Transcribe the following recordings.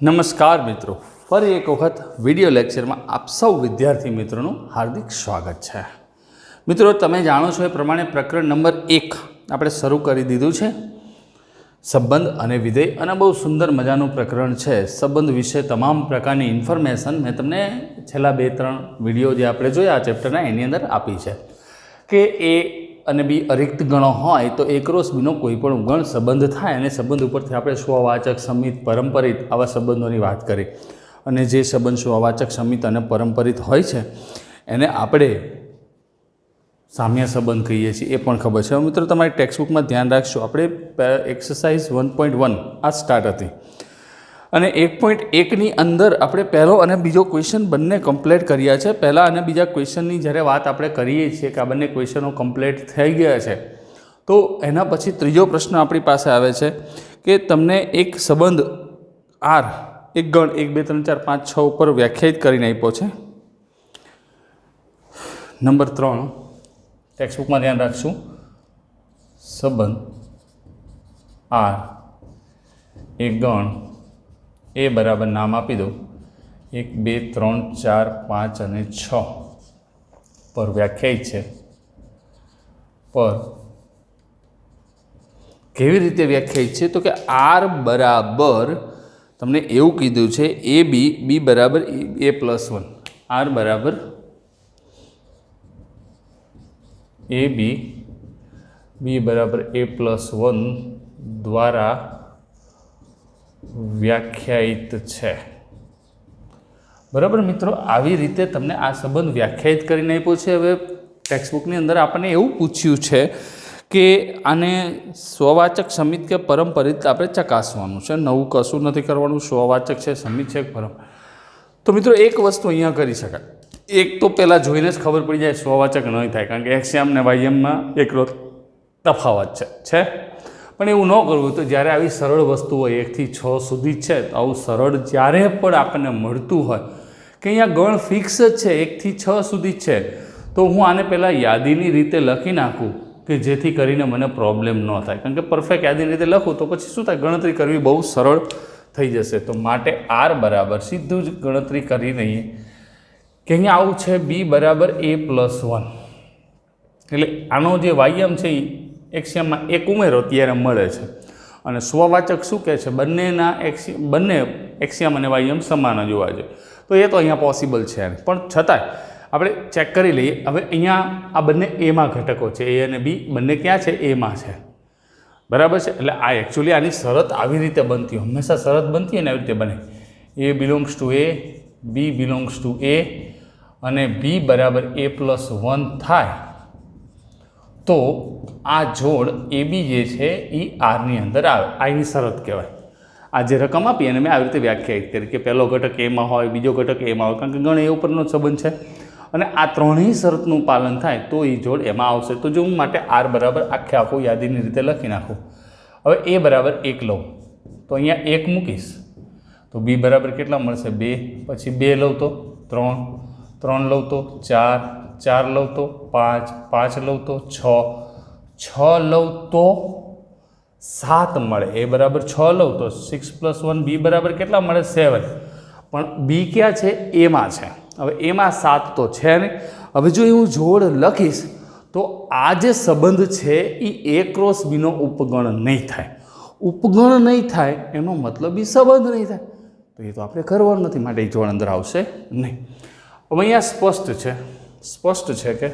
નમસ્કાર મિત્રો, ફરી એક વખત વિડિયો લેક્ચરમાં આપ સૌ વિદ્યાર્થી મિત્રોનું હાર્દિક સ્વાગત છે। મિત્રો, તમે જાણો છો એ પ્રમાણે પ્રકરણ નંબર 1 આપણે શરૂ કરી દીધું છે। સંબંધ અને વિધેય, અને બહુ સુંદર મજાનું પ્રકરણ છે। સંબંધ વિશે તમામ પ્રકારની ઇન્ફોર્મેશન મેં તમને છેલ્લા 2-3 વિડીયો જે આપણે જોયા ચેપ્ટરના એની અંદર આપી છે કે એ અને બી અરિક્ત ગણો હોય તો એ ક્રોસ બીનો કોઈ પણ ગણ સંબંધ થાય અને સંબંધ ઉપરથી આપણે સ્વવાચક, સમિત, પરંપરિત આવા સંબંધોની વાત કરી। અને જે સંબંધ સ્વવાચક, સમિત અને પરંપરિત હોય છે એને આપણે સામ્ય સંબંધ કહીએ છીએ, એ પણ ખબર છે। હવે મિત્રો, તમારી ટેક્સ્ટબુકમાં ધ્યાન રાખશો, આપણે એક્સરસાઇઝ 1.1 આ સ્ટાર્ટ હતી અને 1.1ની અંદર આપણે પહેલો અને બીજો ક્વેશ્ચન બંને કમ્પ્લીટ કર્યા છે। પહેલા અને બીજા ક્વેશ્ચનની જ્યારે વાત આપણે કરીએ છીએ કે આ બંને ક્વેશ્ચનો કમ્પ્લીટ થઈ ગયા છે, તો એના પછી ત્રીજો પ્રશ્ન આપણી પાસે આવે છે કે તમને એક સંબંધ આર, એક ગણ 1, 2, 3, 4, 5, 6 ઉપર વ્યાખ્યાયિત કરીને આપ્યો છે। નંબર 3 ટેક્સ્ટબુકમાં ધ્યાન રાખશું। સંબંધ આર એક ગણ એ બરાબર નામ આપી દો 1, 2, 3, 4, 5 અને 6 પર વ્યાખ્યાયિત છે। પર કેવી રીતે વ્યાખ્યાયિત છે? તો કે આર બરાબર તમને એવું કીધું છે એ બી, બી બરાબર a+1, આર બરાબર એ બી, બી બરાબર a+1 દ્વારા વ્યાખ્યાયિત છે। બરાબર મિત્રો, આવી રીતે તમને આ સંબંધ વ્યાખ્યાયિત કરીને આપ્યો છે। હવે ટેક્સ્ટબુકની અંદર આપણને એવું પૂછ્યું છે કે આને સ્વવાચક, સમિત કે પરંપરિત આપણે ચકાસવાનું છે। નવું કશું નથી કરવાનું, સ્વવાચક છે, સમિત છે, પરમ। તો મિત્રો, એક વસ્તુ અહીંયા કરી શકાય, એક તો પહેલાં જોઈને જ ખબર પડી જાય સ્વવાચક નહીં થાય, કારણ કે એક્સએમ ને વાયએમમાં એકલો તફાવત છે। પણ એવું ન કરવું તો જ્યારે આવી સરળ વસ્તુઓ 1 થી 6 સુધી છે, તો આવું સરળ જ્યારે પણ આપણને મળતું હોય કે અહીંયા ગણ ફિક્સ જ છે 1 થી 6 સુધી જ છે, તો હું આને પહેલાં યાદીની રીતે લખી નાખું કે જેથી કરીને મને પ્રોબ્લેમ ન થાય। કારણ કે પરફેક્ટ યાદીની રીતે લખું તો પછી શું થાય, ગણતરી કરવી બહુ સરળ થઈ જશે। તો માટે આર બરાબર સીધું જ ગણતરી કરી લઈએ કે અહીંયા આવું છે બી બરાબર a+1, એટલે આનો જે વાયમ છે એ એક્સિયમમાં 1 ઉમેરો ત્યારે મળે છે। અને સ્વવાચક શું કહે છે, બંને એક્સિયમ અને વાયમ સમાન જ હોવા જોઈએ, તો એ તો અહીંયા પોસિબલ છે, પણ છતાંય આપણે ચેક કરી લઈએ। હવે અહીંયા આ બંને એમાં ઘટકો છે, એ અને બી બંને ક્યાં છે, એમાં છે, બરાબર છે। એટલે આ એકચ્યુઅલી આની શરત આવી રીતે બનતી, હંમેશા શરત બનતી હોય ને આવી રીતે બને, A belongs to A, B belongs to A અને બી બરાબર a+1 થાય તો આ જોડ એ બી જે છે એ આરની અંદર આવે, આ એની શરત કહેવાય। આ જે રકમ આપી અને મેં આવી રીતે વ્યાખ્યાયિત કરી કે પહેલો ઘટક એમાં હોય, બીજો ઘટક એમાં હોય, કારણ કે ગણ એ ઉપરનો સંબંધ છે અને આ ત્રણેય શરતનું પાલન થાય તો એ જોડ એમાં આવશે। તો જો હું માટે આર બરાબર આખું યાદીની રીતે લખી નાખું, હવે એ બરાબર 1 લઉં તો અહીંયા 1 મૂકીશ તો બી બરાબર કેટલા મળશે, 2, પછી 2 લઉં તો 3, 3 લઉં તો 4, 4 લઉં તો 5, 5 લઉં તો 6, 6 લઉં તો 7 મળે, એ બરાબર 6 લઉં તો 6+1 બી બરાબર કેટલા મળે, 7, પણ બી ક્યાં છે, એમાં છે। હવે એમાં 7 તો છે ને, હવે જો હું જોડ લખીશ તો આ જે સંબંધ છે એ a ક્રોસ બીનો ઉપગણ નહીં થાય। ઉપગણ નહીં થાય એનો મતલબ એ સંબંધ નહીં થાય, તો એ તો આપણે કરવાનું નથી, માટે એ જોડ અંદર આવશે નહીં। હવે અહીંયા સ્પષ્ટ છે કે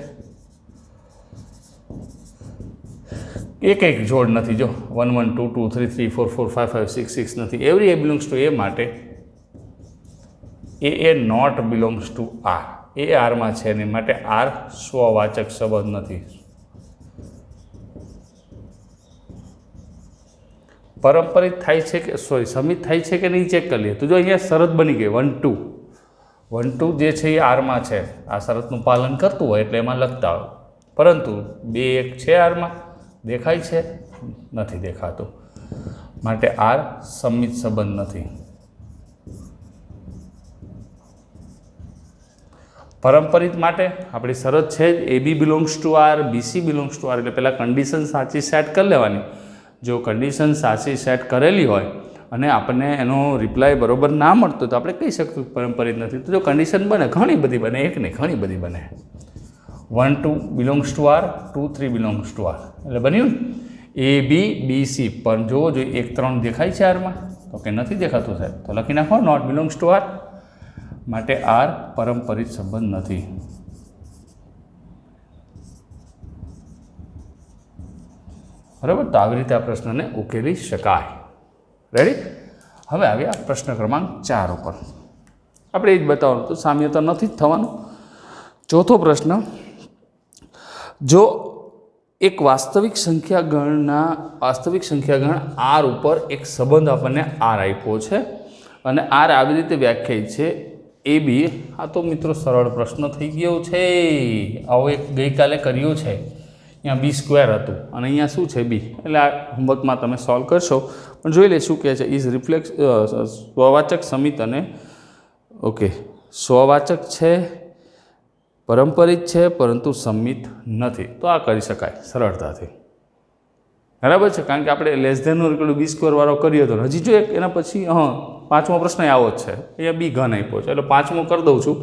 એક જોડ નથી, જો 1, 1, 2, 2, 3, 3, 4, 4, 5, 5, 6, 6 નથી। એવરી એ બિલોંગ્સ ટુ એ માટે A not belongs to R, એ આરમાં છે નહીં, માટે આર સ્વવાચક સંબંધ નથી। પરંપરિત થાય છે કે સમિત થાય છે કે નહીં ચેક કરી લઈએ। તો જો અહીંયા શરત બની ગઈ 1, 2, 1, 2 જે છે એ આરમાં છે, આ શરતનું પાલન કરતું હોય એટલે એમાં લખતા હોય, પરંતુ 2, 1 છે આરમાં, દેખાય છે, નથી દેખાતું, માટે આર સમિત સંબંધ નથી। પરંપરિત માટે આપણી શરત છે A B belongs to R, BC belongs to R, એટલે પહેલાં કન્ડિશન સાચી સેટ કરી લેવાની। જો કન્ડિશન સાચી સેટ કરેલી હોય અને આપણને એનો રિપ્લાય બરાબર ના મળતો તો આપણે કહી શકતું પરંપરિત નથી. તો જો કન્ડિશન બને, ઘણી બધી બને, એક નહીં ઘણી બધી બને. 1 2 belongs to R, 2 3 belongs to R, એટલે બન્યું ને A B B C. પણ જો 1 3 દેખાય છે આરમાં? તો કે નથી દેખાતું સાહેબ. તો લખી નાખો નોટ બિલોંગ્સ ટુ આર. માટે આર પરંપરિત સંબંધ નથી. બરાબર. તો આવી રીતે આ પ્રશ્નને ઉકેલી શકાય. રેડી? હવે આવ્યા પ્રશ્ન ક્રમાંક 4 ઉપર. આપણે એ જ બતાવવાનું તો સામ્યતા નથી જ થવાનું. ચોથો પ્રશ્ન, જો એક વાસ્તવિક સંખ્યાગણ આર ઉપર એક સંબંધ આપણને આર આપ્યો છે અને આર આવી રીતે વ્યાખ્યાયિત છે એ બી. આ તો મિત્રો સરળ પ્રશ્ન થઈ ગયો છે. આવો એક ગઈકાલે કર્યો છે. અહીંયા B² હતું અને અહીંયા શું છે બી. એટલે આ હોમવર્કમાં તમે સોલ્વ કરશો. પણ જોઈ લે શું કહે છે. ઇઝ રિફ્લેક્સ સ્વવાચક સમિત અને ઓકે સ્વવાચક છે, પરંપરિત છે પરંતુ સમિત નથી. તો આ કરી શકાય સરળતાથી. બરાબર છે. કારણ કે આપણે લેસ ધેન B² વાળો કર્યો હતો. હજી જો એક એના પછી પાંચમો પ્રશ્ન આવો જ છે. અહીંયા બી ઘન આપ્યો છે એટલે પાંચમો કરી દઉં છું.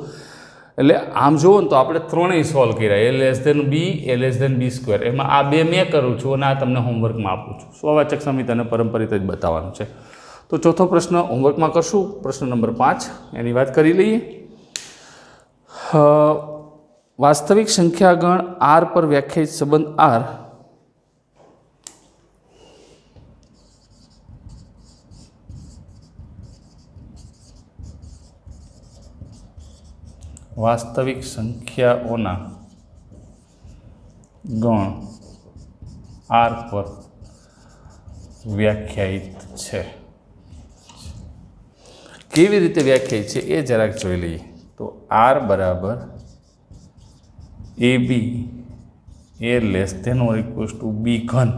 એટલે આમ જુઓ ને તો આપણે ત્રણેય સોલ્વ કર્યા. A less than B, A less than B². એમાં આ બે મેં કરું છું અને આ તમને હોમવર્કમાં આપું છું. સ્વવાચક સમિત અને પરંપરિત જ બતાવવાનું છે. તો ચોથો પ્રશ્ન હોમવર્કમાં કરશું. પ્રશ્ન નંબર 5 એની વાત કરી લઈએ. વાસ્તવિક સંખ્યાગણ આર પર વ્યાખ્યાયિત સંબંધ આર વાસ્તવિક સંખ્યાઓના ગણ આર પર વ્યાખ્યાયિત છે. કેવી રીતે વ્યાખ્યાયિત છે એ જરાક જોઈ લઈએ. તો આર બરાબર AB A less than or equals to B ઘન.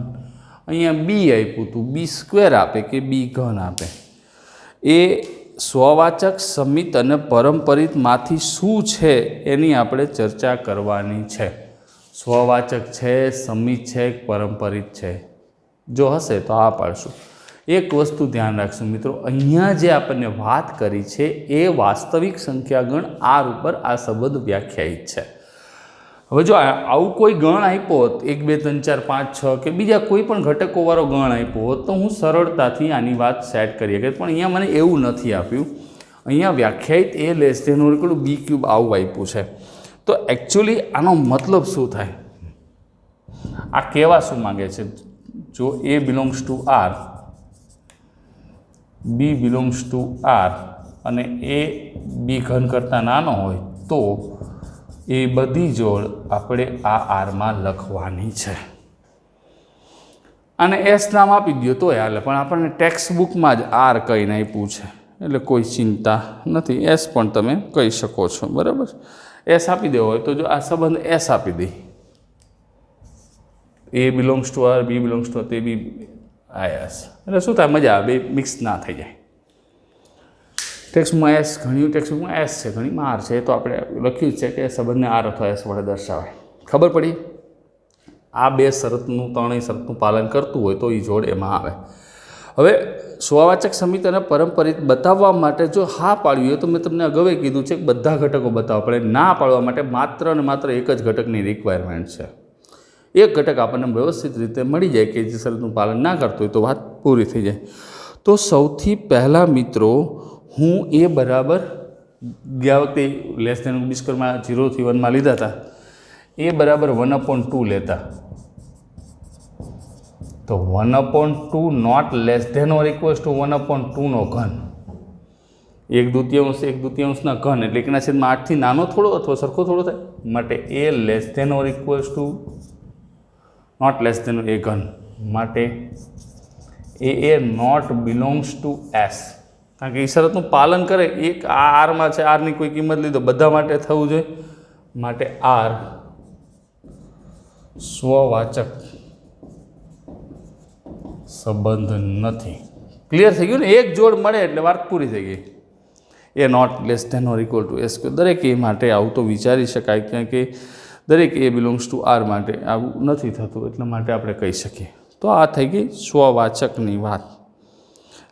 અહીંયા બી આપ્યું હતું, B² આપે કે બી ઘન આપે. એ સ્વવાચક સમિત અને પરંપરિતમાંથી શું છે એની આપણે ચર્ચા કરવાની છે. સ્વવાચક છે, સમિત છે, પરંપરિત છે. જો હશે તો આ પાડશું. એક વસ્તુ ધ્યાન રાખશું મિત્રો, અહીંયા જે આપણને વાત કરી છે એ વાસ્તવિક સંખ્યાગણ આર ઉપર આ સંબંધ વ્યાખ્યાયિત છે. હવે જો આવું કોઈ ગણ આપ્યો હોત 1 2 3 4 5 6 કે બીજા કોઈ પણ ઘટકોવાળો ગણ આપ્યો હોત તો હું સરળતાથી આની વાત સેટ કરી શકત. પણ અહીંયા મને એવું નથી આપ્યું. અહીંયા વ્યાખ્યાયિત A less than or equal to B³ આવું આપ્યું છે. તો એકચ્યુઅલી આનો મતલબ શું થાય? આ કહેવા શું માંગે છે? જો A belongs to R, B belongs to R અને A B ઘન કરતાં નાનો હોય તો એ બધી જોડ આપણે આ આરમાં લખવાની છે. અને એસ નામ આપી દો તો હાલે. પણ આપણને ટેક્સ્ટ બુકમાં જ આર કહીને આપ્યું છે એટલે કોઈ ચિંતા નથી. એસ પણ તમે કહી શકો છો. બરાબર. એસ આપી દેવો હોય તો જો આ સંબંધ એસ આપી દઈ, A belongs to R, B belongs to તે બી આ એસ. એટલે શું થાય? મજા આવે. બે મિક્સ ના થઈ જાય. ટેક્સ્ટમાં એસ, ઘણી ટેક્સ્ટમાં એસ છે, ઘણીમાં આર છે. તો આપણે લખ્યું છે કે સંબંધને આર અથવા એસ વડે દર્શાવાય. ખબર પડી? આ બે શરતનું, ત્રણેય શરતનું પાલન કરતું હોય તો એ જોડ એમાં આવે. હવે સ્વવાચક સમિત અને પરંપરિત બતાવવા માટે જો હા પાડવી હોય તો મેં તમને અગાઉ કીધું છે કે બધા ઘટકો બતાવવા પડે. ના પાડવા માટે માત્ર અને માત્ર એક જ ઘટકની રિક્વાયરમેન્ટ છે. એક ઘટક આપણને વ્યવસ્થિત રીતે મળી જાય કે જે શરતનું પાલન ના કરતું હોય તો વાત પૂરી થઈ જાય. તો સૌથી પહેલાં મિત્રો હું એ બરાબર ગયા વખતે લેસ ધેન B² 0 થી 1 લીધા હતા. એ બરાબર 1/2 લેતા તો 1/2 not less than or equals to 1/2 નો ઘન. 1/2 ના ઘન એટલે 1/8 થી નાનો થોડો અથવા સરખો થોડો થાય. માટે A less than or equals to not less than A ઘન. માટે A not belongs to S. કારણ કે એ શરતનું પાલન કરે. એક આ આરમાં છે, આરની કોઈ કિંમત લીધો, બધા માટે થવું જોઈએ. માટે આર સ્વવાચક સંબંધ નથી. ક્લિયર થઈ ગયું ને? એક જોડ મળે એટલે વાત પૂરી થઈ ગઈ. A not less than or equal to S. દરેક એ માટે આવું તો વિચારી શકાય. કારણ કે દરેક એ બિલોંગ્સ ટુ આર માટે આવું નથી થતું. એટલા માટે આપણે કહી શકીએ. તો આ થઈ ગઈ સ્વવાચકની વાત.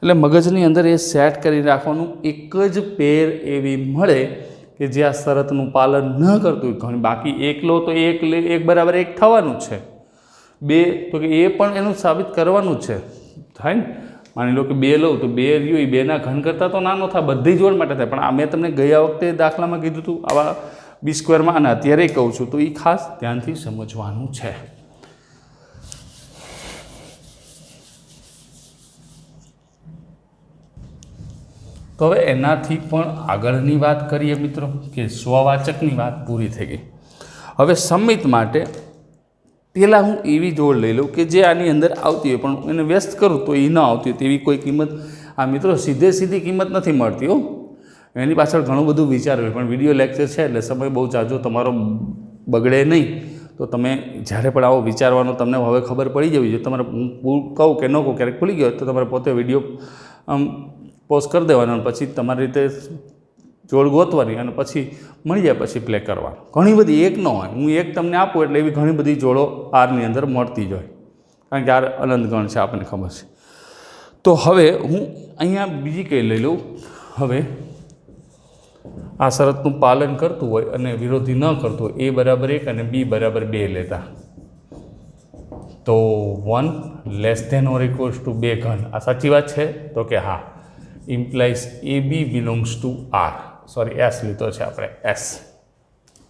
એટલે મગજની અંદર એ સેટ કરી રાખવાનું, એક જ પેર એવી મળે કે જે આ શરતનું પાલન ન કરતું હોય. બાકી એક લો તો એક બરાબર એક થવાનું જ છે, બે તો કે એ પણ એનું સાબિત કરવાનું જ છે, થાય ને. માની લો કે બે લઉં તો બે રહ્યું એ બેના ઘન કરતાં તો નાનો થાય, બધી જોડ માટે થાય. પણ આ મેં તમને ગયા વખતે દાખલામાં કીધું હતું આવા બી સ્ક્વેરમાં, અને અત્યારે કહું છું, તો એ ખાસ ધ્યાનથી સમજવાનું છે. તો હવે એનાથી પણ આગળની વાત કરીએ મિત્રો, કે સ્વવાચકની વાત પૂરી થઈ ગઈ. હવે સમિત માટે પહેલાં હું એવી જોડ લઈ લઉં કે જે આની અંદર આવતી હોય, પણ એને વ્યસ્ત કરું તો એ ન આવતી હોય તેવી કોઈ કિંમત. આ મિત્રો સીધી કિંમત નથી મળતી હો, એની પાછળ ઘણું બધું વિચાર હોય. પણ વિડીયો લેક્ચર છે એટલે સમય બહુ જાજો તમારો બગડે નહીં. તો તમે જ્યારે પણ આવો વિચારવાનો તમને હવે ખબર પડી જવી જોઈએ. તમારે હું કહું કે ન કહું, ક્યારેક ભૂલી ગયો તો તમારે પોતે વિડીયો પોઝ કરી દેવાનો, અને પછી તમારી રીતે જોડ ગોતવાની, અને પછી મળી જાય પછી પ્લે કરવાનું. ઘણી બધી એક ન હોય, હું એક તમને આપું એટલે એવી ઘણી બધી જોડો આરની અંદર મળતી જ હોય, કારણ કે આર અનંત ગણ છે, આપણને ખબર છે. તો હવે હું અહીંયા બીજી કંઈ લઈ લઉં. હવે આ શરતનું પાલન કરતું હોય અને વિરોધી ન કરતું હોય, એ બરાબર 1 અને બી બરાબર 2 લેતા, તો 1 less than or equals to 2 ઘન. આ સાચી વાત છે? તો કે હા. Implies A B belongs to R, sorry S લીધો છે આપણે, એસ.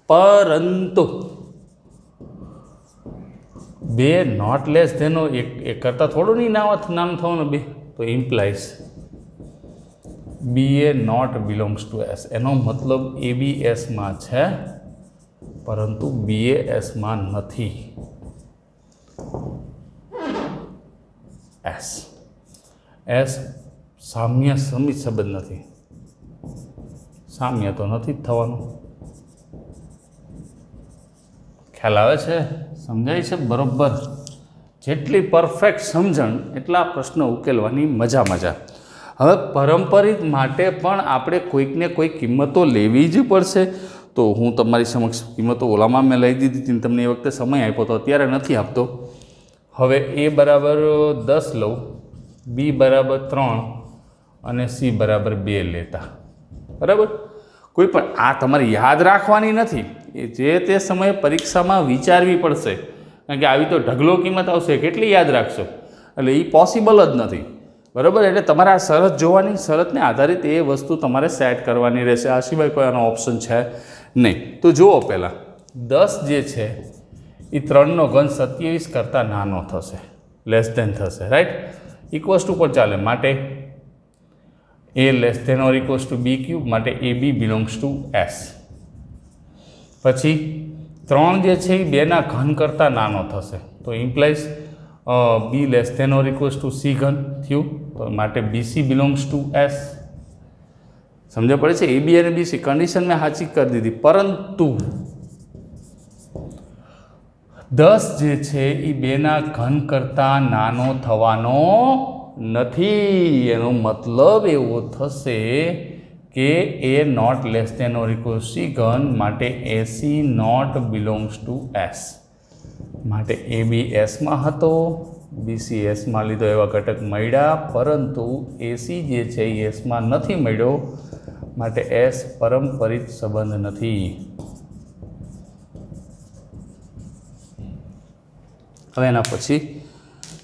પરંતુ 2 નોટ લેસ ધેન એક કરતાં થોડું નહીં નાનું થવાનું 2, તો implies B A not belongs to S. એનો મતલબ એ બી એસમાં છે પરંતુ બી એ એસમાં નથી. એસ સામ્ય સમિત સંબંધ નથી, સામ્ય તો નથી જ થવાનું. ખ્યાલ આવે છે? સમજાય છે બરોબર? જેટલી પરફેક્ટ સમજણ એટલા પ્રશ્ન ઉકેલવાની મજા. હવે પરંપરિત માટે પણ આપણે કોઈકને કોઈ કિંમતો લેવી જ પડશે. તો હું તમારી સમક્ષ કિંમતો ઓલામાં મેં લઈ દીધી હતી, તમને એ વખતે સમય આપ્યો તો, અત્યારે નથી આપતો. હવે એ બરાબર 10 લઉં, બી બરાબર 3 અને સી બરાબર 2 લેતા, બરાબર. કોઈ પણ આ તમારે યાદ રાખવાની નથી, એ જે તે સમયે પરીક્ષામાં વિચારવી પડશે, કારણ કે આવી તો ઢગલો કિંમત આવશે, કેટલી યાદ રાખશો? એટલે એ પોસિબલ જ નથી, બરાબર. એટલે તમારે આ શરત જોવાની, શરતને આધારિત એ વસ્તુ તમારે સેટ કરવાની રહેશે. આ સિવાય કોઈ આનો ઓપ્શન છે નહીં. તો જુઓ, પહેલાં 10 જે છે એ 3નો ઘન 27 કરતાં નાનો થશે, લેસ ધેન થશે, રાઈટ. ઇક્વલ્સ ટુ પણ ચાલે, માટે A less than or equals to B cube, માટે A B belongs to S. પછી 3 જે છે એ 2ના ઘન કરતાં નાનો થશે, તો implies B less than or equals to C ઘન થયું, તો માટે બીસી બિલોંગ્સ ટુ એસ. સમજ પડે છે? એ બી અને બીસી કન્ડિશન મેં સાચી કરી દીધી, પરંતુ 10 જે છે એ 2ના ઘન કરતાં નાનો થવાનો નથી. એનો મતલબ એવો થશે કે A not less than or equals C ઘન, માટે AC not belongs to S. માટે એ બી એસમાં હતો, બીસી એસમાં લીધો, એવા ઘટક મળ્યા, પરંતુ એસી જે છે એ એસમાં નથી મળ્યો, માટે એસ પરંપરિત સંબંધ નથી. હવે એના પછી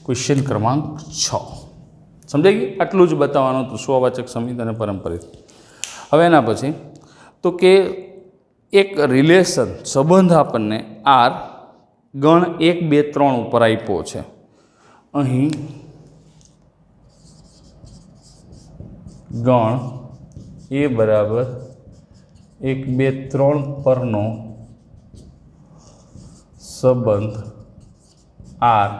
ક્વેશ્ચન ક્રમાંક 6 સમજાઈ ગયું? આટલું જ બતાવવાનું હતું, સ્વવાચક સમિત અને પરંપરિત. હવે એના પછી તો કે એક રિલેશન સંબંધ આપણને આર ગણ 1, 2, 3 ઉપર આપ્યો છે. અહીં ગણ એ બરાબર 1, 2, 3 પરનો સંબંધ આર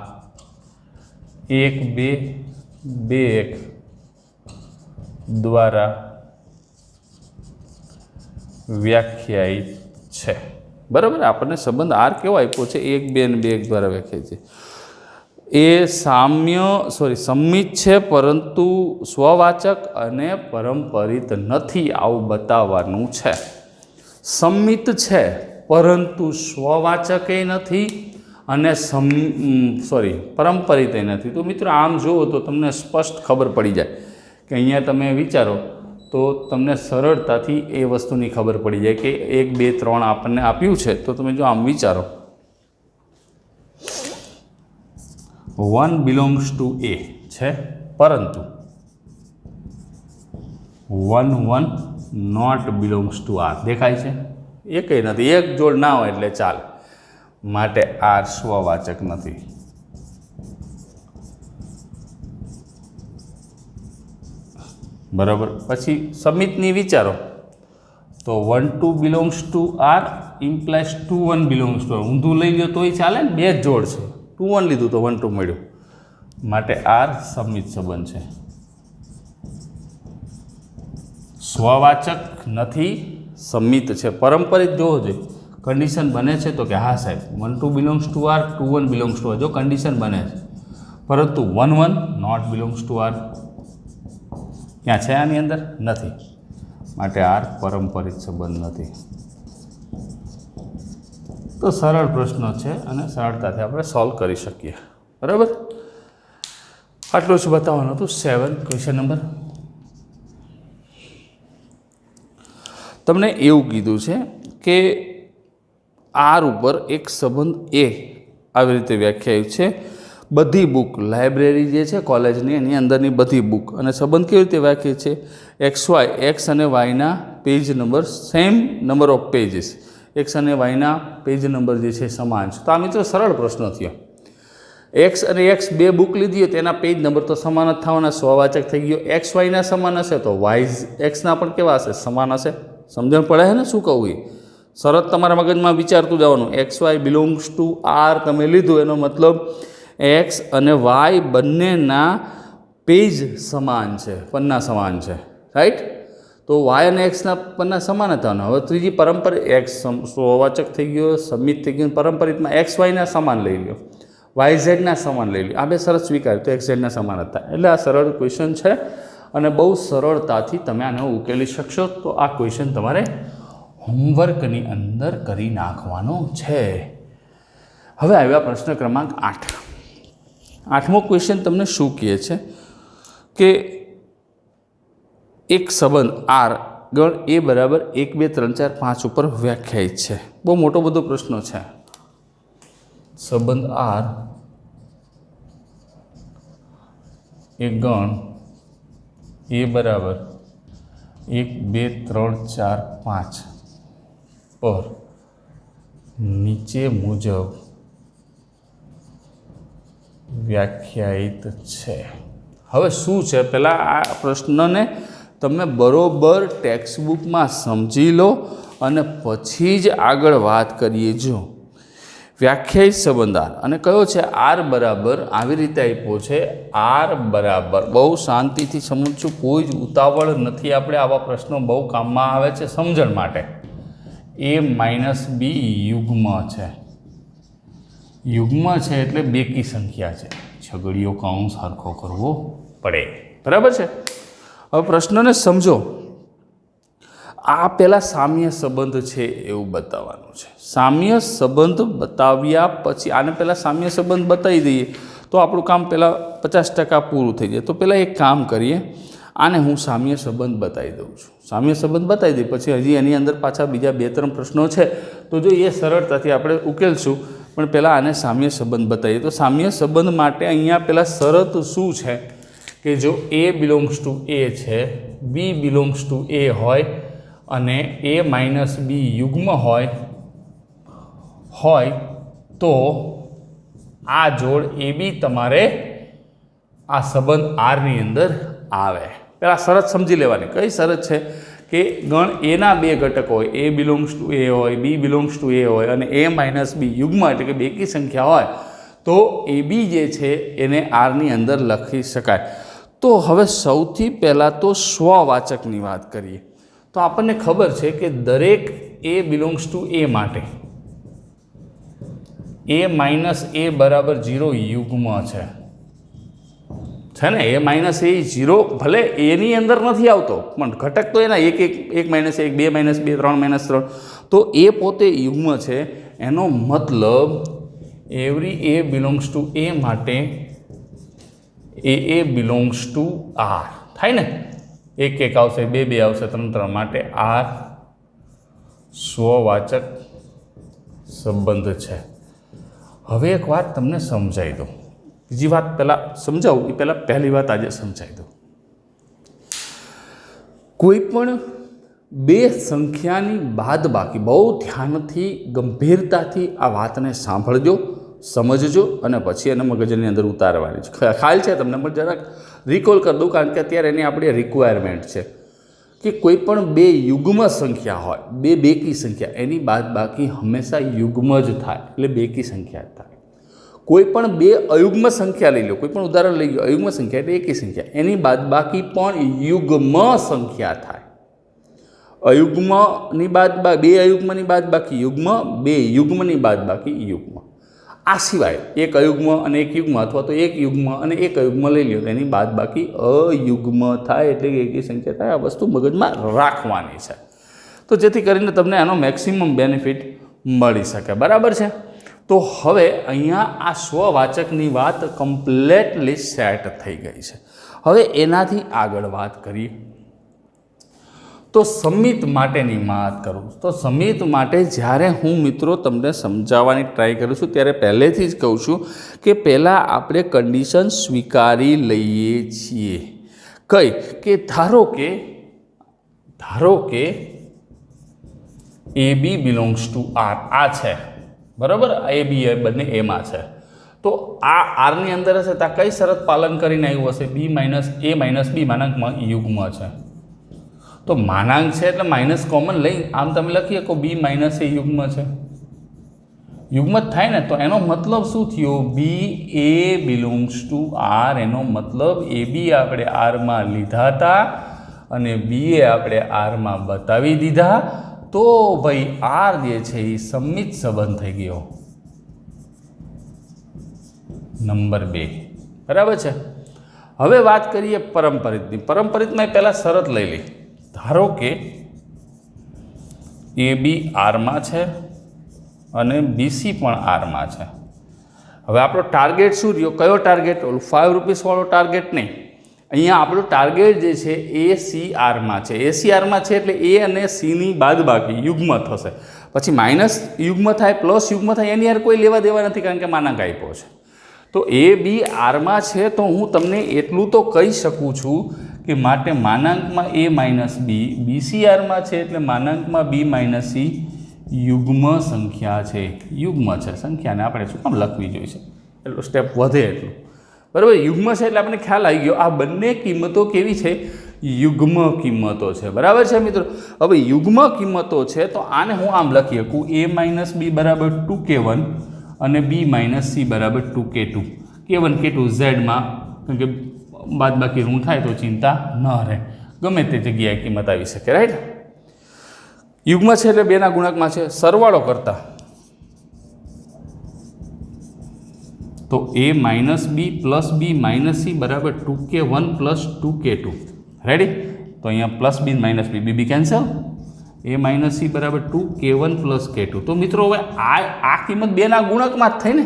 1, 2, 2 દ્વારા વ્યાખ્યાયિત છે, બરાબર. આપણને સંબંધ આર કેવો આપ્યો છે? 1, 2 અને 2 દ્વારા વ્યાખ્યાયિત છે. એ સમિત છે પરંતુ સ્વવાચક અને પરંપરિત નથી, આવું બતાવવાનું છે. સમિત છે પરંતુ સ્વવાચક નથી અને પરંપરિત નથી. તો મિત્રો આમ જુઓ તો તમને સ્પષ્ટ ખબર પડી જાય કે અહીંયા તમે વિચારો તો તમને સરળતાથી એ વસ્તુની ખબર પડી જાય કે 1 2 3 આપણને આપ્યું છે તો તમે જો આમ વિચારો 1 બિલોંગ્સ ટુ એ છે, પરંતુ 1 1 નોટ બિલોંગ્સ ટુ આર દેખાય છે? એ કંઈ નથી, એક જોડ ના હોય એટલે ચાલે, માટે આર સ્વવાચક નથી. બરાબર. પછી સમિતની વિચારો તો 1 2 belongs to R implies 2 1 belongs to R. ઊંધું લઈ લો તોય ચાલે ને, બે જ જોડ છે. 2 1 લીધું તો 1 2 મળ્યું, માટે આર સમિત સંબંધ છે. સ્વવાચક નથી, સમિત છે. પરંપરિત જોવો જોઈએ, કન્ડિશન બને છે તો કે હા સાહેબ 1 2 belongs to R, 2 1 belongs to R, જો કન્ડિશન બને છે, પરંતુ 1 1 નોટ બિલોંગ્સ ટુ આર ક્યાં છે? આની અંદર નથી, માટે આર પરંપરિત સંબંધ નથી. તો સરળ પ્રશ્નો છે અને સરળતાથી આપણે સોલ્વ કરી શકીએ. બરાબર. આટલું જ બતાવવાનું હતું. 7 ક્વેશ્ચન નંબર. તમને એવું કીધું છે કે આર ઉપર એક સંબંધ એ આવી રીતે વ્યાખ્યાયિત છે. બધી બુક, લાઇબ્રેરી જે છે કોલેજની, એની અંદરની બધી બુક, અને સંબંધ કેવી રીતે વ્યાખ્યાયિત છે? એક્સ વાય, એક્સ અને વાયના page number same number of pages, x અને વાયના પેજ નંબર જે છે સમાન છે. તો આ મિત્રો સરળ પ્રશ્ન થયો. એક્સ અને એક્સ બે બુક લીધી હોય તેના પેજ નંબર તો સમાન જ થવાના, સ્વવાચક થઈ ગયો. એક્સ વાયના સમાન હશે તો વાય એક્સના પણ કેવા હશે? સમાન હશે. સમજણ પડે છે ને શું કહું? એ શરત તમારા મગજમાં વિચારતું જવાનું. X Y belongs to R તમે લીધું, એનો મતલબ એક્સ અને વાય બંનેના પેજ સમાન છે, પન્ના સમાન છે, રાઈટ? તો વાય અને એક્સના પન્ના સમાન જ થવાના. હવે ત્રીજી પરંપરા, એક્સ સ્વવાચક થઈ ગયો, સમિત થઈ ગયું. પરંપરિતમાં એક્સ વાયના સમાન લઈ લો, વાય ઝેડના સમાન લઈ લો. આ બે શરત સ્વીકાર્ય, તો એક્સ ઝેડના સમાન જ થાય. એટલે આ સરળ ક્વેશ્ચન છે અને બહુ સરળતાથી તમે આને ઉકેલી શકશો. તો આ ક્વેશ્ચન તમારે હોમવર્કની અંદર કરી નાખવાનો છે. હવે આવ્યા પ્રશ્ન ક્રમાંક 8. 8મો ક્વેશ્ચન તમને શું કહે છે કે એક સંબંધ આર ગણ એ બરાબર 1 2 3 4 5 ઉપર વ્યાખ્યાયિત છે. બહુ મોટો બધો પ્રશ્ન છે. સંબંધ આર એ ગણ એ બરાબર 1 2 3 4 5 પર નીચે મુજબ વ્યાખ્યાયિત છે. હવે શું છે, પહેલાં આ પ્રશ્નને તમે બરોબર ટેક્સ્ટબુકમાં સમજી લો અને પછી જ આગળ વાત કરીએ. જો વ્યાખ્યાયિત સંબંધ આર અને કયો છે? આર બરાબર આવી રીતે આપ્યો છે. આર બરાબર, બહુ શાંતિથી સમજશું, કોઈ જ ઉતાવળ નથી. આપણે આવા પ્રશ્નો બહુ કામમાં આવે છે સમજણ માટે. a - b યુગ્મ છે. યુગ્મ છે એટલે બેકી સંખ્યા છે. છગડીયો કૌંસ સરખો કરવો પડે. બરાબર છે. હવે પ્રશ્નને સમજો. આ પહેલાં સામ્ય સંબંધ છે એવું બતાવવાનું છે. સામ્ય સંબંધ બતાવ્યા પછી આને પહેલાં સામ્ય સંબંધ બતાવી દઈએ તો આપણું કામ પહેલાં 50% પૂરું થઈ જાય. તો પહેલાં એક કામ કરીએ, આને હું સામ્ય સંબંધ બતાવી દઉં છું. સામ્ય સંબંધ બતાવી દઈએ પછી હજી એની અંદર પાછા બીજા 2 3 પ્રશ્નો છે તો જો એ સરળતાથી આપણે ઉકેલશું. પણ પહેલાં આને સામ્ય સંબંધ બતાવીએ. તો સામ્ય સંબંધ માટે અહીંયા પહેલાં શરત શું છે કે જો એ બિલોંગ્સ ટુ એ છે, બી બિલોંગ્સ ટુ એ હોય અને a - b યુગ્મ હોય તો આ જોડ એ બી તમારે આ સંબંધ આરની અંદર આવે. પહેલાં શરત સમજી લેવાની. કઈ શરત છે કે ગણ એના 2 ઘટક હોય, એ બિલોંગ્સ ટુ એ હોય, બી બિલોંગ્સ ટુ એ હોય અને a - b યુગ્મ એટલે કે બેકી સંખ્યા હોય તો એ બી જે છે એને આરની અંદર લખી શકાય. તો હવે સૌથી પહેલાં તો સ્વવાચકની વાત કરીએ. તો આપણને ખબર છે કે દરેક એ બિલોંગ્સ ટુ એ માટે a - a બરાબર 0 યુગ્મ છે ને? a - a 0 ભલે એની અંદર નથી આવતો પણ ઘટક તો એના 1 1 1 - 1 2 - 2 3 - 3 તો એ પોતે યુગ્મ છે. એનો મતલબ એવરી a બિલોંગ્સ ટુ એ માટે a બિલોંગ્સ ટુ આર. થાય ને, 1 1 આવશે, 2 2 આવશે, 3 3, માટે આર સ્વવાચક સંબંધ છે. હવે એક વાત તમને સમજાવી દઉં, બીજી વાત પહેલાં સમજાવું એ પહેલાં પહેલી વાત આજે સમજાવી દઉં. કોઈ પણ બે સંખ્યાની બાદબાકી, બહુ ધ્યાનથી ગંભીરતાથી આ વાતને સાંભળજો, સમજજો અને પછી એને મગજની અંદર ઉતારવાની છે. ખ્યાલ છે તમને? પણ જરાક રિકોલ કરી દઉં, કારણ કે અત્યારે એની આપણી રિક્વાયરમેન્ટ છે કે કોઈ પણ બે યુગ્મ સંખ્યા હોય, બે બેકી સંખ્યા, એની બાદબાકી હંમેશા યુગ્મ જ થાય, એટલે બેકી સંખ્યા જ થાય. કોઈ પણ બે અયુગ્મ સંખ્યા લઈ લો, કોઈ પણ ઉદાહરણ લઈ લો, અયુગ્મ સંખ્યા એટલે એકી સંખ્યા, એની બાદબાકી પણ યુગ્મ સંખ્યા થાય. અયુગ્મની બાદબાકી, બે અયુગ્મની બાદબાકી યુગ્મ, બે યુગ્મની બાદબાકી યુગ્મ. આ સિવાય એક અયુગ્મ અને એક યુગ્મ, અથવા તો એક યુગ્મ અને એક અયુગ્મ લઈ લો તો એની બાદબાકી અયુગ્મ થાય, એટલે કે એકી સંખ્યા થાય. આ વસ્તુ મગજમાં રાખવાની છે, તો જેથી કરીને તમને આનો મેક્સિમમ બેનિફિટ મળી શકે. બરાબર છે? તો હવે અહીંયા આ સ્વવાચકની વાત કમ્પ્લેટલી સેટ થઈ ગઈ છે. હવે એનાથી આગળ વાત કરીએ તો સમિત માટેની વાત કરું તો સમિત માટે જ્યારે હું મિત્રો તમને સમજાવવાની ટ્રાય કરું છું ત્યારે પહેલેથી જ કહું છું કે પહેલાં આપણે કન્ડિશન સ્વીકારી લઈએ છીએ. કઈ? કે ધારો કે એ બી બિલોંગ્સ ટુ આર, આ છે બરાબર, એ બી એ બંને એમાં છે, તો આ આરની અંદર હશે તો કઈ શરત પાલન કરીને આવ્યું હશે? બી માઇનસ એ માઇનસ બી માનાંકમાં યુગ્મ છે, તો માનાંક છે એટલે માઇનસ કોમન લઈ આમ તમે લખી શકો બી માઇનસ એ યુગ્મ છે, યુગ્મ જ થાય ને. તો એનો મતલબ શું થયો? બી એ બિલોંગ્સ ટુ આર, એનો મતલબ એ બી આપણે આરમાં લીધા હતા અને બી એ આપણે આરમાં બતાવી દીધા, તો ભાઈ આર જે છે એ સમિત સંબંધ થઈ ગયો. નંબર 2. બરાબર છે? હવે વાત કરીએ પરંપરિતની. પરંપરિતમાં પહેલાં શરત લઈ લઈ. ધારો કે એ બી આરમાં છે અને બીસી પણ આરમાં છે. હવે આપણો ટાર્ગેટ શું રહ્યો? કયો ટાર્ગેટ? ઓલું 5 રૂપીસવાળો ટાર્ગેટ નહીં. અહીંયા આપણો ટાર્ગેટ જે છે એ સી આરમાં છે. એ સી આરમાં છે એટલે એ અને સીની બાદબાકી યુગ્મ થશે, પછી માઇનસ યુગ્મ થાય, પ્લસ યુગ્મ થાય, એની યાર કોઈ લેવા દેવા નથી, કારણ કે માનાંક આપ્યો છે. તો એ બી આરમાં છે તો હું તમને એટલું તો કહી શકું છું કે માટે માનાંકમાં એ માઇનસ બી, બીસી આરમાં છે એટલે માનાંકમાં બી માઇનસ સી યુગ્મ સંખ્યા છે. યુગ્મ છે સંખ્યાને આપણે શું કામ લખવી જોઈએ? એટલું સ્ટેપ વધે એટલું. બરાબર? યુગ્મ છે એટલે આપણને ખ્યાલ આવી ગયો આ બંને કિંમતો કેવી છે? યુગ્મ કિંમતો છે. બરાબર છે મિત્રો? હવે યુગ્મ કિંમતો છે તો આને હું આમ લખી શકું એ માઇનસ બી બરાબર 2k1 અને બી માઇનસ સી બરાબર 2k2. k1 k2 ઝેડમાં, કારણ કે બાદબાકી ઋણ થાય તો ચિંતા ન રહે, ગમે તે જગ્યાએ કિંમત આવી શકે. રાઈટ? યુગ્મ છે એટલે બેના ગુણકમાં છે. સરવાળો કરતા તો એ માઇનસ બી પ્લસ બી માઇનસ સી બરાબર 2k1 પ્લસ 2k2. રેડી? તો અહીંયા પ્લસ બી માઇનસ બી, બી કેન્સલ, એ માઇનસ સી બરાબર 2k1 પ્લસ k2. તો મિત્રો હવે આ કિંમત બેના ગુણકમાં જ થઈ ને,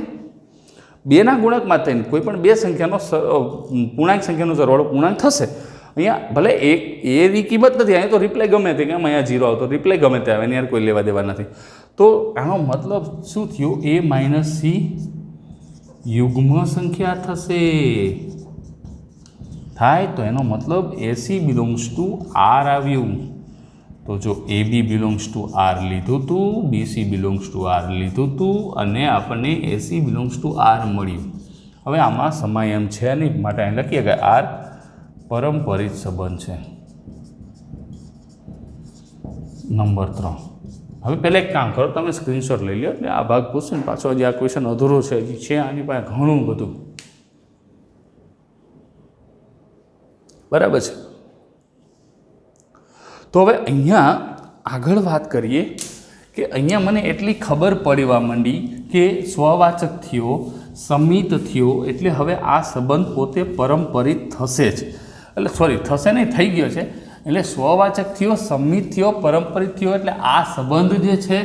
બેના ગુણકમાં થઈને કોઈ પણ બે સંખ્યાનો પૂર્ણાંક સંખ્યાનો સરવાળો પૂર્ણાંક થશે. અહીંયા ભલે એની કિંમત નથી, અહીંયા તો રિપ્લાય ગમે તે, કેમ અહીંયા 0 આવતો રિપ્લાય ગમે તે આવે, એની યાર કોઈ લેવા દેવા નથી. તો આનો મતલબ શું થયો? એ માઇનસ સી યુગ્મ સંખ્યા થશે. થાય તો એનો મતલબ એસી બિલોંગ્સ ટુ આર આવ્યું. તો જો એ બી બિલોંગ્સ ટુ આર લીધું હતું, બીસી બિલોંગ્સ ટુ આર લીધું હતું અને આપણને એસી બિલોંગ્સ ટુ આર મળ્યું. હવે આમાં સમય એમ છે નહીં, માટે અહીં લખીએ કે આર પરંપરિત સંબંધ છે. નંબર 3. હવે પહેલાં એક કામ કરો, તમે સ્ક્રીનશોટ લઈ લો એટલે આ ભાગ પૂછશે ને પાછો હજી આ ક્વેશ્ચન અધૂરો છે આની પાસે ઘણું બધું. બરાબર છે? તો હવે અહીંયા આગળ વાત કરીએ કે અહીંયા મને એટલી ખબર પડવા માંડી કે સ્વવાચક થયો, સમિત થયો, એટલે હવે આ સંબંધ પોતે પરંપરિત થશે જ, એટલે સોરી થશે નહીં, થઈ ગયો છે. એટલે સ્વવાચક થયો, સમિત થયો, પરંપરિત થયો, એટલે આ સંબંધ જે છે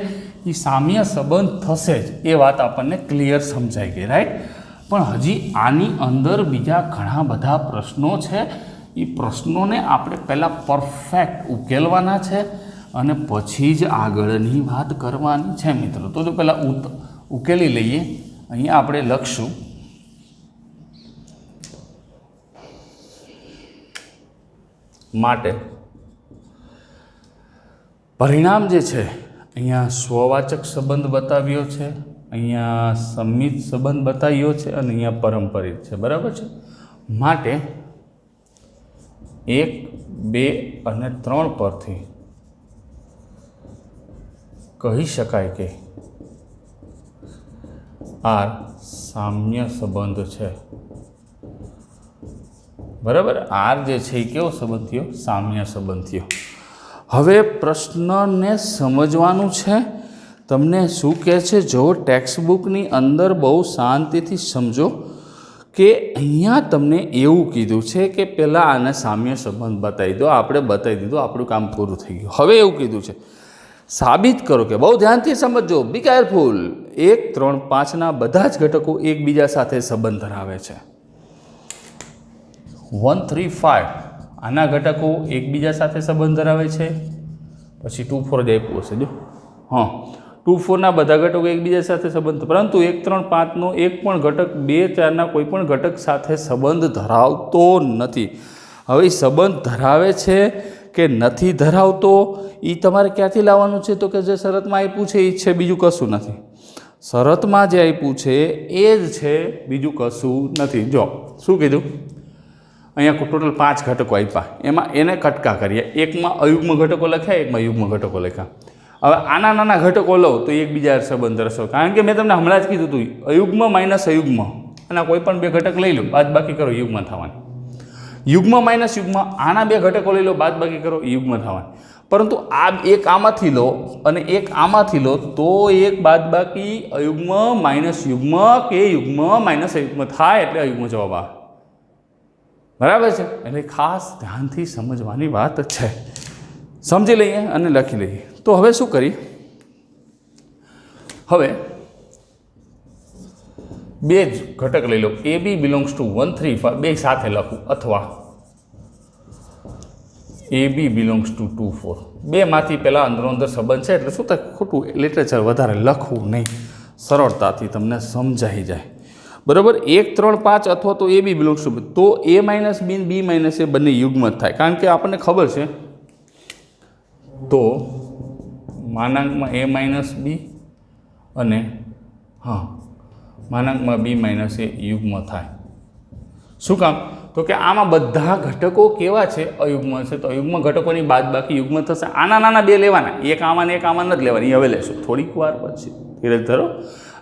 એ સામ્ય સંબંધ થશે જ. એ વાત આપણને ક્લિયર સમજાઈ ગઈ. રાઈટ? પણ હજી આની અંદર બીજા ઘણા બધા પ્રશ્નો છે એ પ્રશ્નોને આપણે પહેલાં પરફેક્ટ ઉકેલવાના છે અને પછી જ આગળની વાત કરવાની છે મિત્રો. તો પહેલાં ઉકેલી લઈએ. અહીંયા આપણે લખશું માટે પરિણામ જે છે અહીંયા સ્વવાચક સંબંધ બતાવ્યો છે, અહીંયા સંમિત સંબંધ બતાવ્યો છે અને અહીંયા પરંપરિત છે. બરાબર છે. માટે 1, 2 અને 3 પરથી કહી શકાય કે આર સામ્ય સંબંધ છે. બરાબર. આર જે છે એ કેવો સંબંધ થયો? સામ્ય સંબંધ થયો. હવે પ્રશ્નને સમજવાનું છે. તમને શું કહે છે? જો ટેક્સ્ટબુકની અંદર બહુ શાંતિથી સમજો કે અહીંયા તમને એવું કીધું છે કે પહેલાં આને સામ્ય સંબંધ બતાવી દો. આપણે બતાવી દીધું, આપણું કામ પૂરું થઈ ગયું. હવે એવું કીધું છે સાબિત કરો કે, બહુ ધ્યાનથી સમજો, બી કેરફુલ, 1, 3, 5ના બધા જ ઘટકો એકબીજા સાથે સંબંધ ધરાવે છે. 1, 3, 5 આના ઘટકો એકબીજા સાથે સંબંધ ધરાવે છે. પછી 2, 4 જ આપ્યું હશે. જો 2, 4ના બધા ઘટકો એકબીજા સાથે સંબંધ, પરંતુ 1, 3, 5નો એક પણ ઘટક 2, 4ના કોઈ પણ ઘટક સાથે સંબંધ ધરાવતો નથી. હવે સંબંધ ધરાવે છે કે નથી ધરાવતો એ તમારે ક્યાંથી લાવવાનું છે? તો કે જે શરતમાં આપ્યું છે એ જ છે, બીજું કશું નથી. શરતમાં જે આપ્યું છે એ જ છે, બીજું કશું નથી. જો શું કીધું? અહીંયા ટોટલ 5 ઘટકો આપ્યા, એમાં એને કટકા કરીએ. એકમાં અયુગ્મ ઘટકો લખ્યા, એકમાં યુગ્મ ઘટકો લખ્યા. હવે આના નાના ઘટકો લો તો એકબીજા સંબંધ દર્શાવો. કારણ કે મેં તમને હમણાં જ કીધું હતું, અયુગ્મ માઇનસ અયુગ્મ, અને કોઈ પણ 2 ઘટક લઈ લો, બાદ બાકી કરો, યુગ્મ થવાની. યુગ્મ માઇનસ યુગ્મ, આના 2 ઘટકો લઈ લો, બાદ બાકી કરો, યુગ્મ થવાની. પરંતુ આ એક આમાંથી લો અને એક આમાંથી લો તો એક બાદ બાકી અયુગ્મ માઇનસ યુગ્મ કે યુગ્મ માઇનસ અયુગ્મ થાય, એટલે અયુગ્મ જવાબ આવે. બરાબર છે. એટલે ખાસ ધ્યાનથી સમજવાની વાત છે. સમજી લઈએ અને લખી લઈએ. તો હવે શું કરીએ? હવે 2 જ ઘટક લઈ લો, એ બી બિલોંગ્સ ટુ 1, 3, 5 બે સાથે લખું, અથવા એ બી બિલોંગ્સ ટુ 2, 4 બેમાંથી પહેલાં અંદરો અંદર સંબંધ છે એટલે શું થાય, ખોટું લિટરેચર વધારે લખવું નહીં, સરળતાથી તમને સમજાઈ જાય. બરાબર. 1, 3, 5 અથવા તો એ બી બિલોંગ્સ ટુ, તો એ માઇનસ બી, બી માઇનસ એ બંને યુગ્મ જ થાય. કારણ કે આપણને ખબર છે તો માનાંકમાં એ માઇનસ બી અને માનાંકમાં બી માઇનસ એ યુગ્મ થાય. શું કામ? તો કે આમાં બધા ઘટકો કેવા છે? અયુગ્મ છે. તો અયુગ્મ ઘટકોની બાદ બાકી યુગ્મ થશે. આના નાના 2 લેવાના, એક આમાં ને એક આમાં નથી લેવાની, હવે લેશું થોડીક વાર પછી, ધીરજ ધરો.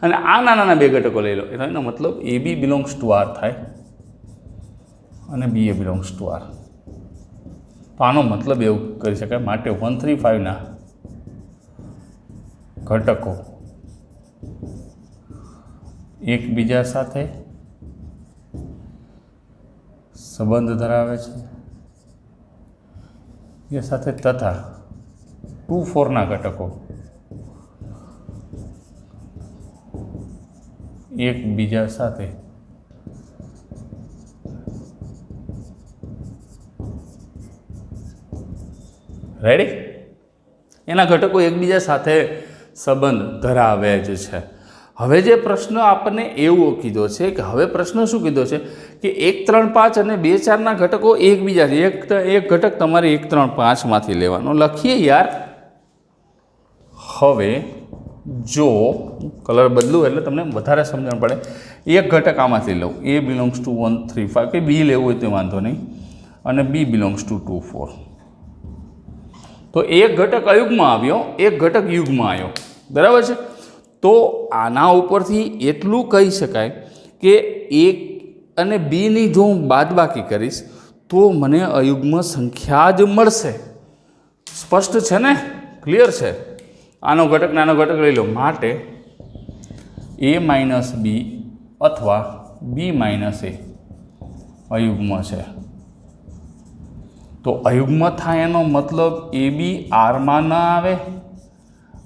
અને આ નાના 2 ઘટકો લઈ લો, એનો મતલબ એ બી બિલોંગ્સ ટુ આર થાય અને બી એ બિલોંગ્સ ટુ આર. તો આનો મતલબ એવું કરી શકાય. માટે 1, 3, 5ના ઘટકો એકબીજા સાથે સંબંધ ધરાવે છે, એ સાથે તથા 2, 4ના ઘટકો એકબીજા સાથે રેડી, એના ઘટકો એકબીજા સાથે સંબંધ ધરાવે જ છે. હવે જે પ્રશ્ન આપણને એવો કીધો છે કે હવે પ્રશ્ન શું કીધો છે કે 1, 3, 5 અને 2, 4ના ઘટકો એકબીજા, એક ઘટક તમારે 1, 3, 5માંથી લેવાનો. લખીએ યાર. હવે જો કલર બદલું એટલે તમને વધારે સમજણ પડે. એક ઘટક આમાંથી લઉં, એ બિલોંગ્સ ટુ 1, 3, 5 કે બી લેવું હોય તો વાંધો નહીં, અને બી બિલોંગ્સ ટુ 2, 4. તો એક ઘટક અયુગ્મ આવ્યો, એક ઘટક યુગ્મ આવ્યો. બરાબર છે. તો આના ઉપરથી એટલું કહી શકાય કે 1 અને બીની જો હું બાદબાકી કરીશ તો મને અયુગ્મ સંખ્યા જ મળશે. સ્પષ્ટ છે ને? ક્લિયર છે? આનો ઘટક નાનો ઘટક લઈ લો. માટે એ માઇનસ બી અથવા બી માઇનસ એ અયુગ્મ છે. તો અયુગ્મ થાય એનો મતલબ એ બી આરમાં ન આવે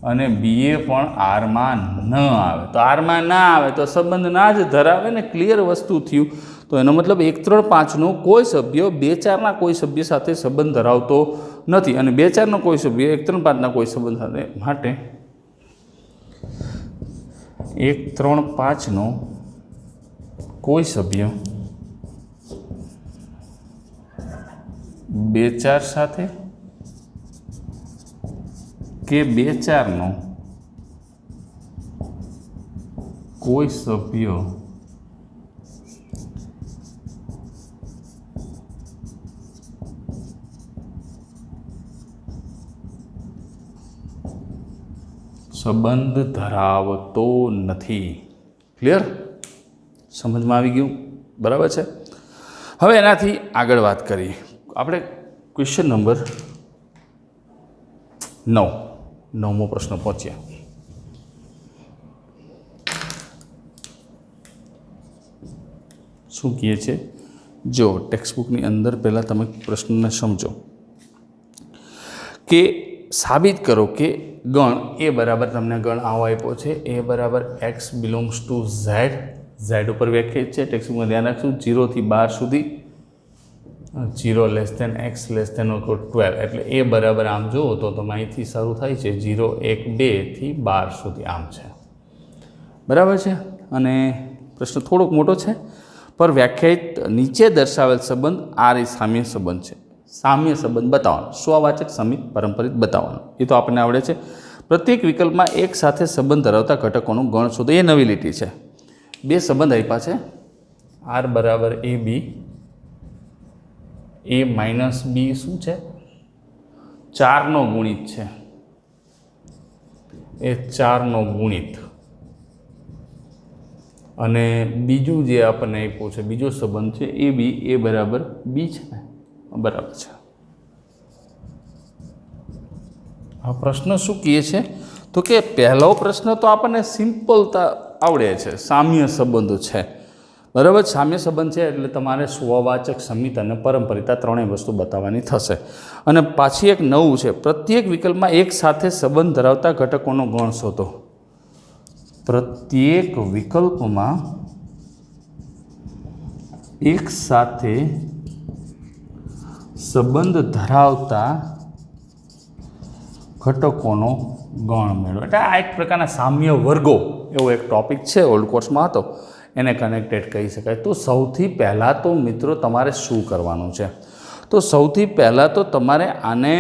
અને બીએ પણ આરમાં ન આવે. તો આરમાં ના આવે તો સંબંધ ના જ ધરાવે ને, ક્લિયર વસ્તુ થયું. તો એનો મતલબ 1, 3, 5નો કોઈ સભ્ય 2, 4ના કોઈ સભ્ય સાથે સંબંધ ધરાવતો નથી અને 2, 4નો કોઈ સભ્ય 1, 3, 5ના કોઈ સંબંધ સાથે માટે 1, 3, 5નો કોઈ સભ્ય 2, 4 સાથે કે 2, 4નો કોઈ સભ્ય સંબંધ ધરાવતો નથી. ક્લિયર? સમજમાં આવી ગયું? બરાબર છે. હવે એનાથી આગળ વાત કરીએ. આપણે ક્વેશ્ચન નંબર 9મો પ્રશ્ન પહોંચ્યા. શું કહે છે? જો ટેક્સ્ટબુકની અંદર પહેલાં તમે પ્રશ્નને સમજો કે સાબિત કરો કે ગણ એ બરાબર, તમને ગણ આવો આપ્યો છે, એ બરાબર x બિલોંગ્સ ટુ z ઉપર વ્યાખ્યાયિત છે. ટેક્સ્ટબુકમાં ધ્યાન રાખશું 0 થી 12 સુધી, 0 less than x less than or 12, એટલે એ બરાબર આમ જુઓ તો તમે અહીંથી શરૂ થાય છે 0, 1, 2 થી 12 સુધી આમ છે. બરાબર છે. અને પ્રશ્ન થોડોક મોટો છે, પર વ્યાખ્યાયિત નીચે દર્શાવેલ સંબંધ આ એ સામ્ય સંબંધ છે. સામ્ય સંબંધ બતાવવાનો, સ્વવાચક સમિત પરંપરિત બતાવવાનો, એ તો આપણને આવડે છે. પ્રત્યેક વિકલ્પમાં એક સાથે સંબંધ ધરાવતા ઘટકોનું ગણ શોધો, એ નવી લીટી છે. 2 સંબંધ આપ્યા છે, r બરાબર ab, a માઇનસ b શું છે? 4નો ગુણિત છે, એ 4નો ગુણિત. અને બીજું જે આપણને આપ્યું છે, બીજો સંબંધ છે એ બી, એ બરાબર બી છે ને? બરાબર છે. આ પ્રશ્ન શું કહે છે? તો કે પહેલો પ્રશ્ન તો આપણને સિમ્પલતા આવડે છે, સામ્ય સંબંધ છે. બરાબર? સામ્ય સંબંધ છે એટલે તમારે સ્વવાચક, સમિત અને પરંપરિત આ ત્રણેય વસ્તુ બતાવવાની થશે. અને પાછી એક નવું છે, પ્રત્યેક વિકલ્પમાં એક સાથે સંબંધ ધરાવતા ઘટકોનો ગણ શોધો. પ્રત્યેક વિકલ્પમાં એક સાથે સંબંધ ધરાવતા ઘટકોનો ગણ મેળવો. એટલે આ એક પ્રકારના સામ્ય વર્ગો એવો એક ટોપિક છે, ઓલ્ડ કોર્સમાં હતો, એને કનેક્ટેડ કહી શકાય. તો સૌથી પહેલાં તો મિત્રો તમારે શું કરવાનું છે? તો સૌથી પહેલાં તો તમારે આને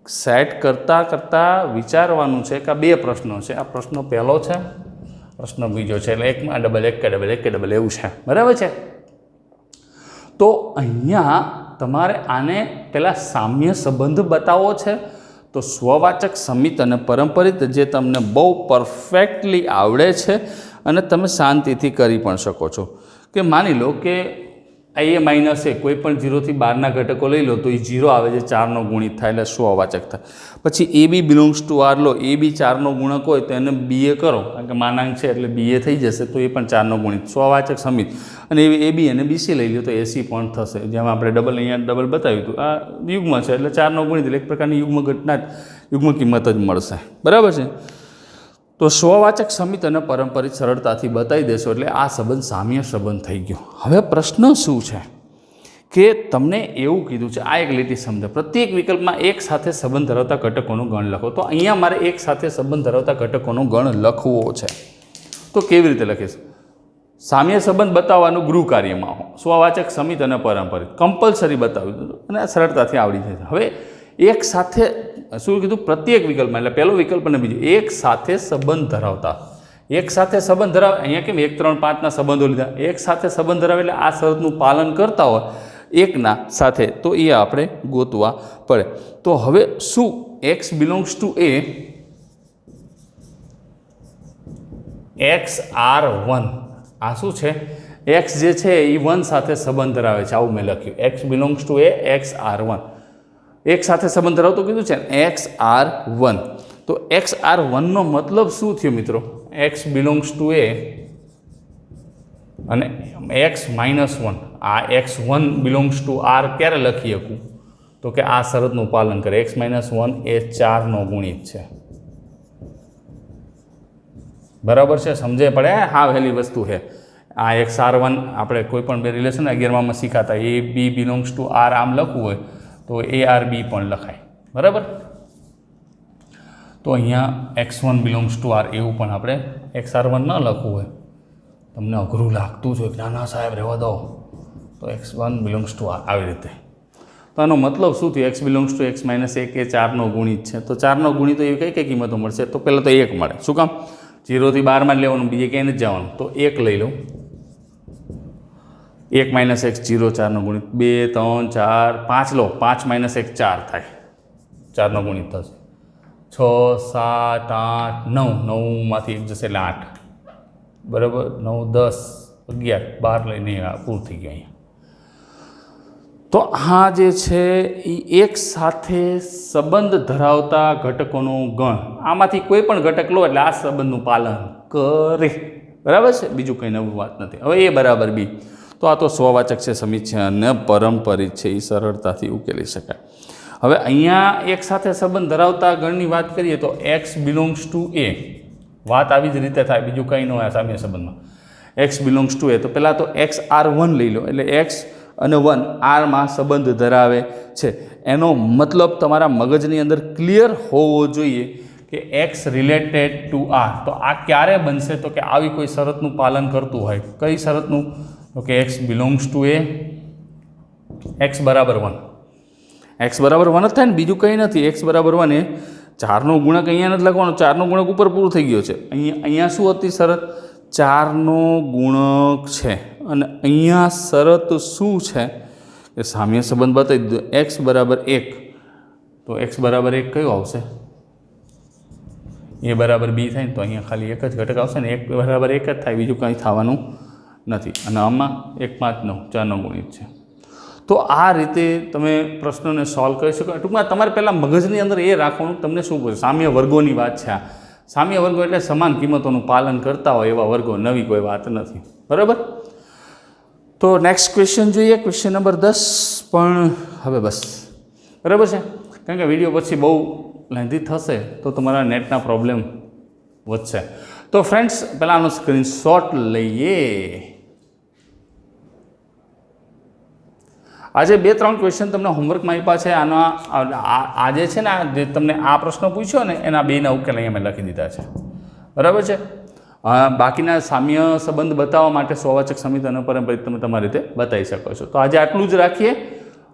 સેટ કરતાં વિચારવાનું છે કે આ 2 પ્રશ્નો છે. આ પ્રશ્ન પહેલો છે, પ્રશ્ન બીજો છે, એટલે એકમાં ડબલ, એક કે ડબલ એવું છે. બરાબર છે? તો અહીંયા તમારે આને પહેલાં સામ્ય સંબંધ બતાવવો છે. તો સ્વવાચક, સમિત અને પરંપરિત જે તમને બહુ પરફેક્ટલી આવડે છે અને તમે શાંતિથી કરી પણ શકો છો. કે માની લો કે એ માઇનસ એ કોઈ પણ 0 થી 12ના ઘટકો લઈ લો તો એ 0 આવે છે, 4નો ગુણિત થાય એટલે સ્વવાચક થાય. પછી એ બી બિલોંગ્સ ટુ આર લો, એ બી 4નો ગુણક હોય તો એને બીએ કરો, કારણ કે માનાંક છે એટલે બીએ થઈ જશે, તો એ પણ 4નો ગુણિત, સ્વવાચક, સમિત. અને એ બી અને બીસી લઈ લો તો એસી પણ થશે. જેમાં આપણે ડબલ, અહીંયા ડબલ બતાવ્યું હતું, આ યુગ્મ છે એટલે 4નો ગુણિત, એટલે એક પ્રકારની યુગ્મ ઘટના, યુગ્મ કિંમત જ મળશે. બરાબર છે? તો સ્વવાચક, સમિત અને પરંપરિત સરળતાથી બતાવી દેશો એટલે આ સંબંધ સામ્ય સંબંધ થઈ ગયો. હવે પ્રશ્ન શું છે કે તમને એવું કીધું છે, આ એક લીટી સમજો, પ્રત્યેક વિકલ્પમાં એક સાથે સંબંધ ધરાવતા ઘટકોનું ગણ લખો. તો અહીંયા મારે એક સાથે સંબંધ ધરાવતા ઘટકોનું ગણ લખવો છે. તો કેવી રીતે લખીશ? સામ્ય સંબંધ બતાવવાનું ગૃહ કાર્યમાં સ્વવાચક, સમિત અને પરંપરિત કમ્પલસરી બતાવ્યું અને સરળતાથી આવડી જાય. હવે એક સાથે શું કીધું? પ્રત્યેક વિકલ્પમાં, એટલે પહેલો વિકલ્પ અને બીજો, એક સાથે સંબંધ ધરાવતા. એક સાથે સંબંધ ધરાવે, અહીંયા કેમ 1, 3, 5ના સંબંધો લીધા, એક સાથે સંબંધ ધરાવે એટલે આ શરતનું પાલન કરતા હોય એકના સાથે, તો એ આપણે ગોતવા પડે. તો હવે શું? x belongs to a, XR1, આ શું છે? x જે છે એ 1 સાથે સંબંધ ધરાવે છે, આવું મેં લખ્યું. x belongs to a, XR1, એક સાથે સંબંધ ધરાવતો કીધું છે ને, XR1. તો XR1નો મતલબ શું થયો મિત્રો? x બિલોંગ્સ ટુ a અને x માઇનસ 1, આ x1 બિલોંગ્સ ટુ r ક્યારે લખી શકું? તો કે આ શરતનું પાલન કરે, x માઇનસ 1 એ 4નો ગુણિત છે. બરાબર છે? સમજે પડે? હા, વહેલી વસ્તુ છે. આ XR1 આપણે કોઈ પણ બે રિલેશન 11માં શીખાતા A B belongs to R આમ લખવું હોય તો ARB પણ લખાય, બરાબર. તો અહીંયા X1 બિલોંગ્સ ટુ આર એવું પણ આપણે XR1 ન લખવું હોય, તમને અઘરું લાગતું જ હોય કે ના સાહેબ રહેવા દો, તો X1 બિલોંગ્સ ટુ આર આવી રીતે. તો આનો મતલબ શું થયું? X બિલોંગ્સ ટુ X - 1 એ 4નો ગુણિત છે. તો 4નો ગુણિત તો એવી કઈ કિંમતો મળશે? તો પહેલાં તો 1 મળે. શું કામ? 0 થી 12 માં લેવાનું, બીજે ક્યાંય નથી જવાનું. તો 1 લઈ લઉં. 1 - X 0, 4નો ગુણિત 2 3 4 5 લો, 5 - X 4 થાય, 4નો ગુણિત થશે. 6 7 8 9, 9માંથી 1 જશે એટલે 8, બરાબર. 9 10 11 12 લઈને પૂરું થઈ ગયું અહીંયા. તો આ જે છે એ એક સાથે સંબંધ ધરાવતા ઘટકોનો ગણ, આમાંથી કોઈ પણ ઘટક લો એટલે આ સંબંધનું પાલન કરે, બરાબર છે, બીજું કંઈ નવું વાત નથી. હવે A બરાબર B, તો આ તો સ્વવાચક છે, સમિત છે અને પરંપરિત છે, એ સરળતાથી ઉકેલી શકાય. હવે અહીંયા એક સાથે સંબંધ ધરાવતા ગણની વાત કરીએ તો X બિલોંગ્સ ટુ A, વાત આવી જ રીતે થાય, બીજું કંઈ ન હોય સામ્ય સંબંધમાં. X બિલોંગ્સ ટુ A, તો પહેલાં તો XR1 લઈ લો, એટલે X અને 1 આરમાં સંબંધ ધરાવે છે. એનો મતલબ તમારા મગજની અંદર ક્લિયર હોવો જોઈએ કે X રિલેટેડ ટુ R. તો આ ક્યારે બનશે? તો કે આવી કોઈ શરતનું પાલન કરતું હોય. કઈ શરતનું? તો કે X belongs to A, X બરાબર 1. X બરાબર 1 જ થાય ને, બીજું કંઈ નથી. X બરાબર 1 એ 4નો ગુણક અહીંયા નથી લખવાનો, 4નો ગુણક ઉપર પૂરું થઈ ગયો છે. અહીંયા શું હતી શરત? 4નો ગુણક છે. અને અહીંયા શરત શું છે કે સામ્ય સંબંધ બતાવી દીધો. X બરાબર 1, તો X બરાબર 1 કયું આવશે? A બરાબર B થાય ને, તો અહીંયા ખાલી એક જ ઘટક આવશે ને, 1 બરાબર 1 જ થાય, બીજું કંઈ થવાનું નથી. અને આમાં 1 5 9, 4નો ગુણિત છે. તો આ રીતે તમે પ્રશ્નોને સોલ્વ કરી શકો. ટૂંકમાં તમારે પહેલાં મગજની અંદર એ રાખવાનું, તમને શું પૂછે? સામ્ય વર્ગોની વાત છે આ. સામ્ય વર્ગો એટલે સમાન કિંમતોનું પાલન કરતા હોય એવા વર્ગો, નવી કોઈ વાત નથી, બરાબર. તો નેક્સ્ટ ક્વેશ્ચન જોઈએ, ક્વેશ્ચન નંબર 10. પણ હવે બસ, બરાબર છે, કારણ કે વિડીયો પછી બહુ લેન્ધી થશે તો તમારા નેટના પ્રોબ્લેમ વધશે. તો ફ્રેન્ડ્સ, પહેલાં આનો સ્ક્રીનશોટ લઈએ. આજે 2-3 ક્વેશ્ચન તમને હોમવર્કમાં આપ્યા છે. આના આજે છે ને, જે તમને આ પ્રશ્ન પૂછ્યો ને એના 2ના ઉકેલ અહીંયા મેં લખી દીધા છે, બરાબર છે. બાકીના સામ્ય સંબંધ બતાવવા માટે સ્વવાચક, સમિત અને પરંપરિત તમે તમારી રીતે બતાવી શકો છો. તો આજે આટલું જ રાખીએ.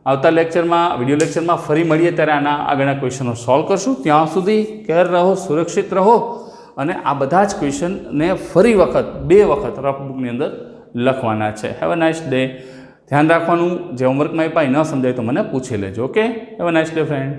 આવતા લેક્ચરમાં, વિડીયો લેક્ચરમાં ફરી મળીએ ત્યારે આના આગળના ક્વેશ્ચનો સોલ્વ કરશું. ત્યાં સુધી કેર રહો, સુરક્ષિત રહો અને આ બધા જ ક્વેશ્ચનને ફરી વખત 2 વખત રફ બુકની અંદર લખવાના છે. Have a nice day. ધ્યાન રાખવાનું, જે હોમવર્કમાં આપ્યા ન સમજાય તો મને પૂછી લેજો. Okay, have a nice day friend.